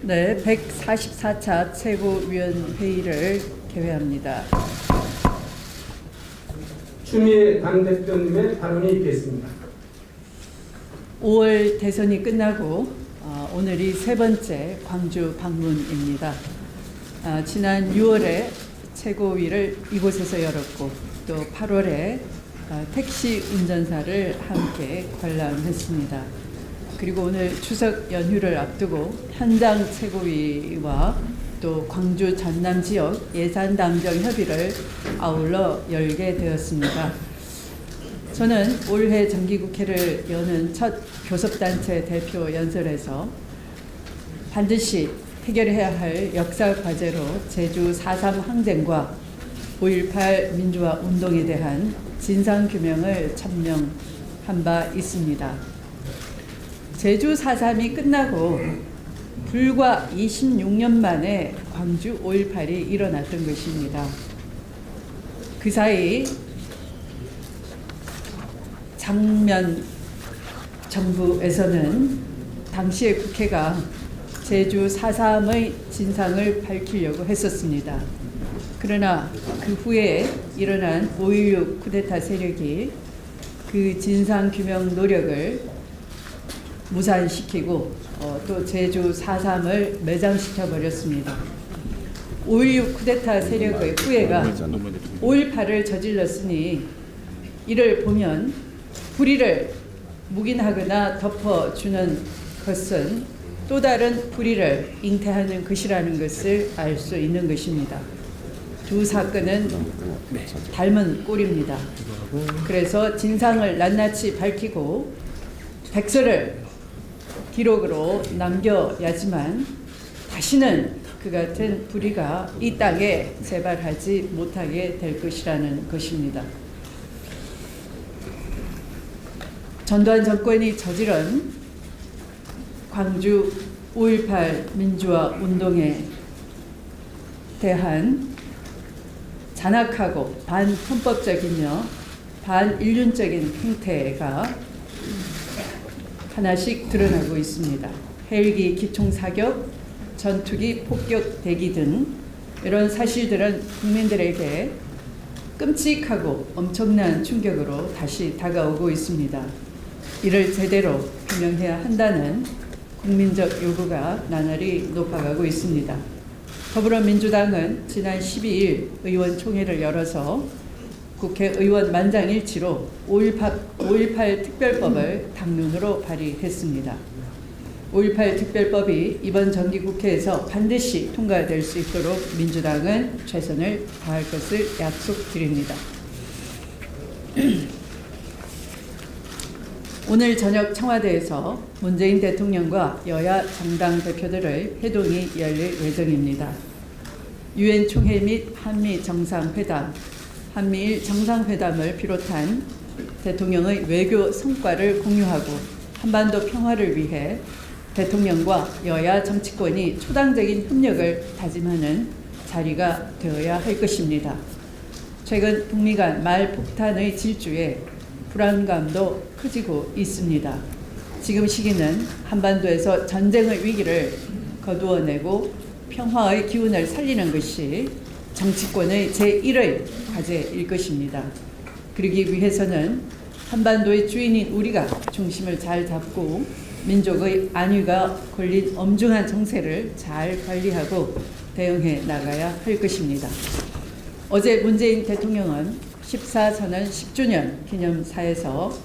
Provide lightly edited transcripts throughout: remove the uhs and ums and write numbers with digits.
네, 144차 최고위원회의를 개회합니다. 추미애 당대표님의 발언이 있겠습니다. 5월 대선이 끝나고 오늘이 세 번째 광주 방문입니다. 지난 6월에 최고위를 이곳에서 열었고 또 8월에 택시 운전사를 함께 관람했습니다. 그리고 오늘 추석 연휴를 앞두고 현장 최고위와 또 광주 전남 지역 예산당정 협의를 아울러 열게 되었습니다. 저는 올해 정기국회를 여는 첫 교섭단체 대표 연설에서 반드시 해결해야 할 역사 과제로 제주 4.3 항쟁과 5.18 민주화 운동에 대한 진상규명을 천명한 바 있습니다. 제주 4.3이 끝나고 불과 26년 만에 광주 5.18이 일어났던 것입니다. 그 사이 장면 정부에서는 당시의 국회가 제주 4.3의 진상을 밝히려고 했었습니다. 그러나 그 후에 일어난 5.16 쿠데타 세력이 그 진상규명 노력을 무산시키고 또 제주 4.3을 매장시켜 버렸습니다. 5.16 쿠데타 세력의 후예가 5.18을 저질렀으니 이를 보면 불의를 묵인하거나 덮어주는 것은 또 다른 불의를 잉태하는 것이라는 것을 알 수 있는 것입니다. 두 사건은 닮은 꼴입니다. 그래서 진상을 낱낱이 밝히고 백서를 기록으로 남겨야지만 다시는 그 같은 불의가 이 땅에 재발하지 못하게 될 것이라는 것입니다. 전두환 정권이 저지른 광주 5.18 민주화 운동에 대한 잔악하고 반헌법적이며 반인륜적인 행태가 하나씩 드러나고 있습니다. 헬기 기총사격, 전투기 폭격 대기 등 이런 사실들은 국민들에게 끔찍하고 엄청난 충격으로 다시 다가오고 있습니다. 이를 제대로 규명해야 한다는 국민적 요구가 나날이 높아가고 있습니다. 더불어민주당은 지난 12일 의원총회를 열어서 국회의원 만장일치로 5.18 특별법을 당론으로 발의했습니다. 5.18 특별법이 이번 정기국회에서 반드시 통과될 수 있도록 민주당은 최선을 다할 것을 약속드립니다. 오늘 저녁 청와대에서 문재인 대통령과 여야 정당 대표들의 회동이 열릴 예정입니다. 유엔 총회 및 한미 정상회담, 한미일 정상회담을 비롯한 대통령의 외교 성과를 공유하고 한반도 평화를 위해 대통령과 여야 정치권이 초당적인 협력을 다짐하는 자리가 되어야 할 것입니다. 최근 북미 간 말폭탄의 질주에 불안감도 커지고 있습니다. 지금 시기는 한반도에서 전쟁의 위기를 거두어내고 평화의 기운을 살리는 것이 정치권의 제1의 과제일 것입니다. 그러기 위해서는 한반도의 주인인 우리가 중심을 잘 잡고 민족의 안위가 걸린 엄중한 정세를 잘 관리하고 대응해 나가야 할 것입니다. 어제 문재인 대통령은 14선언 10주년 기념사에서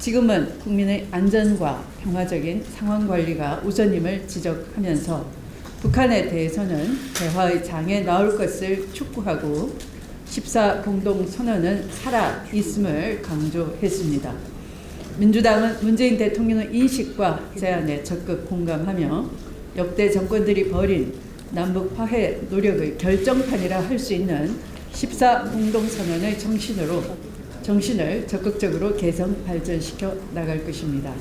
지금은 국민의 안전과 평화적인 상황 관리가 우선임을 지적하면서 북한에 대해서는 대화의 장에 나올 것을 촉구하고 14 공동선언은 살아있음을 강조했습니다. 민주당은 문재인 대통령의 인식과 제안에 적극 공감하며 역대 정권들이 벌인 남북 화해 노력의 결정판이라 할 수 있는 14 공동선언의 정신을 적극적으로 개선 발전시켜 나갈 것입니다.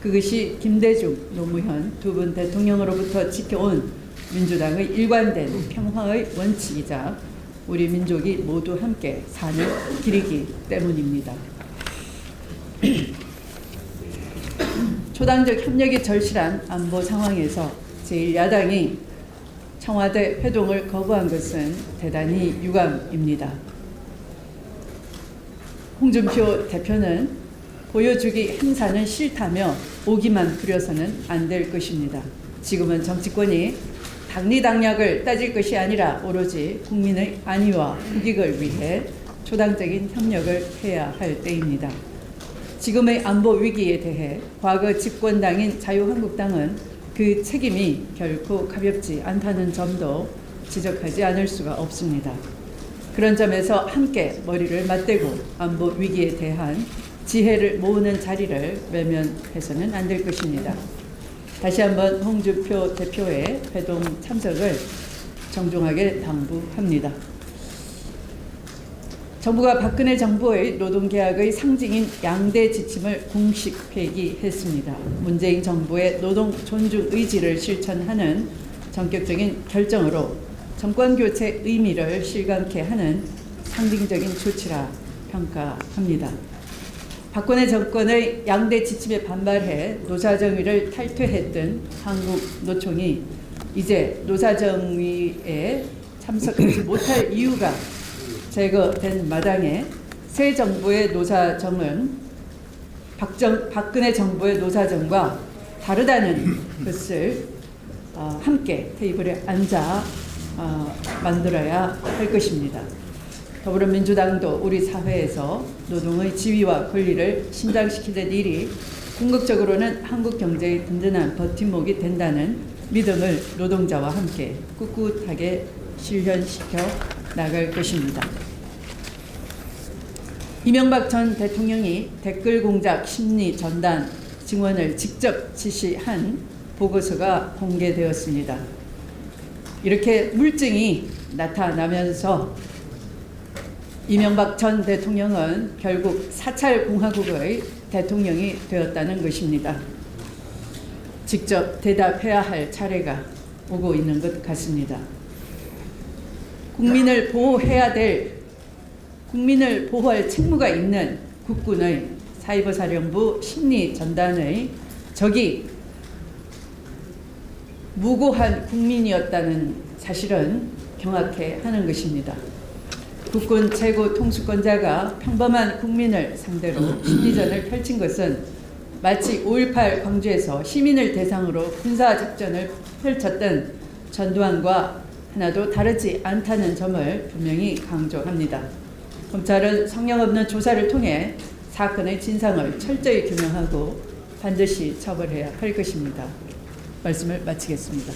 그것이 김대중, 노무현 두 분 대통령으로부터 지켜온 민주당의 일관된 평화의 원칙이자 우리 민족이 모두 함께 사는 길이기 때문입니다. 초당적 협력이 절실한 안보 상황에서 제1야당이 청와대 회동을 거부한 것은 대단히 유감입니다. 홍준표 대표는 보여주기 행사는 싫다며 오기만 부려서는 안 될 것입니다. 지금은 정치권이 당리당략을 따질 것이 아니라 오로지 국민의 안위와 국익을 위해 초당적인 협력을 해야 할 때입니다. 지금의 안보 위기에 대해 과거 집권당인 자유한국당은 그 책임이 결코 가볍지 않다는 점도 지적하지 않을 수가 없습니다. 그런 점에서 함께 머리를 맞대고 안보 위기에 대한 지혜를 모으는 자리를 외면해서는 안 될 것입니다. 다시 한번 홍준표 대표의 회동 참석을 정중하게 당부합니다. 정부가 박근혜 정부의 노동개혁의 상징인 양대 지침을 공식 폐기했습니다. 문재인 정부의 노동 존중 의지를 실천하는 전격적인 결정으로 정권교체 의미를 실감케 하는 상징적인 조치라 평가합니다. 박근혜 정권의 양대 지침에 반발해 노사정의를 탈퇴했던 한국노총이 이제 노사정의에 참석하지 못할 이유가 제거된 마당에 새 정부의 노사정은 박근혜 정부의 노사정과 다르다는 것을 함께 테이블에 앉아 만들어야 할 것입니다. 더불어민주당도 우리 사회에서 노동의 지위와 권리를 신장시키는 일이 궁극적으로는 한국 경제의 든든한 버팀목이 된다는 믿음을 노동자와 함께 꿋꿋하게 실현시켜 나갈 것입니다. 이명박 전 대통령이 댓글 공작 심리 전단 증언을 직접 지시한 보고서가 공개되었습니다. 이렇게 물증이 나타나면서 이명박 전 대통령은 결국 사찰 공화국의 대통령이 되었다는 것입니다. 직접 대답해야 할 차례가 오고 있는 것 같습니다. 국민을 보호해야 될, 국민을 보호할 책무가 있는 국군의 사이버사령부 심리전단의 적이 무고한 국민이었다는 사실은 경악해 하는 것입니다. 국군 최고 통수권자가 평범한 국민을 상대로 심리전을 펼친 것은 마치 5.18 광주에서 시민을 대상으로 군사작전을 펼쳤던 전두환과 하나도 다르지 않다는 점을 분명히 강조합니다. 검찰은 성령 없는 조사를 통해 사건의 진상을 철저히 규명하고 반드시 처벌해야 할 것입니다. 말씀을 마치겠습니다.